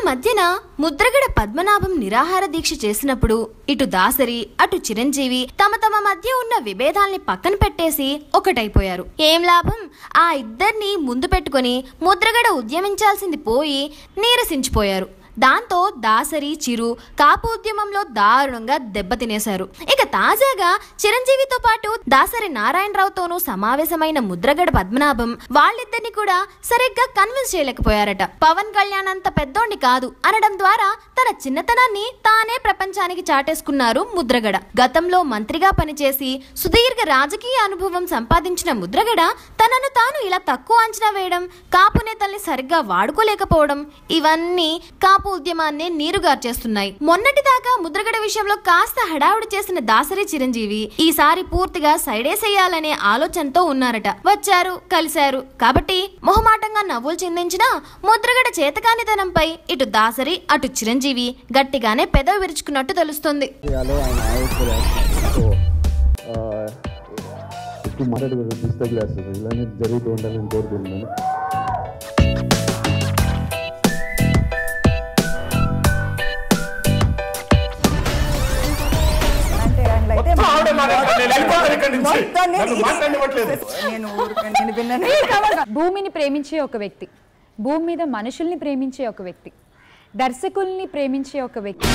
మధ్యన ముద్రగడ పద్మనాభం నిరాహార దీక్ష చేసినప్పుడు ఇటు దాసరి అటు చిరంజీవి తమ తమ మధ్య ఉన్న విభేదాల్ని పక్కన పెట్టేసి ఒకటైపోయారు. ఏం లాభం? ఆ ఇద్దరిని ముందు పెట్టుకుని ముద్రగడ ఉద్యమించాల్సింది పోయి నీరసించిపోయారు. దాంతో దాసరి చిరు కాపు ఉద్యమంలో దారుణంగా దెబ్బతినేశారు. ఇక తాజాగా చిరంజీవితో పాటు దాసరి నారాయణరావుతోనూ సమావేశమైన ముద్రగడ పద్మనాభం వాళ్ళిద్దరిని కూడా సరిగ్గా కన్విన్స్ చేయలేకపోయారట. పవన్ కళ్యాణ్ అంత పెద్దోండి కాదు అనడం ద్వారా తన చిన్నతనాన్ని తానే ప్రపంచానికి చాటేసుకున్నారు ముద్రగడ. గతంలో మంత్రిగా పనిచేసి సుదీర్ఘ రాజకీయ అనుభవం సంపాదించిన ముద్రగడ తనను తాను ఇలా తక్కువ అంచనా వేయడం, కాపు నేతల్ని సరిగ్గా వాడుకోలేకపోవడం ఇవన్నీ కాపు ఉద్యమాన్ని నీరుగార్చేస్తున్నాయి. మొన్నటిదాకా ముద్రగడ విషయంలో కాస్త హడావుడి చేసిన దాసరి చిరంజీవి ఈసారి పూర్తిగా సైడేసేయాలనే ఆలోచనతో ఉన్నారట. వచ్చారు, కలిశారు కాబట్టి మొహమాటంగా నవ్వులు చిందించిన ముద్రగడ చేతకానితనంపై ఇటు దాసరి అటు చిరంజీవి గట్టిగానే పెదవి విరుచుకున్నట్టు తెలుస్తుంది. భూమిని ప్రేమించే ఒక వ్యక్తి, భూమి మీద మనుషుల్ని ప్రేమించే ఒక వ్యక్తి, దర్శకుల్ని ప్రేమించే ఒక వ్యక్తి.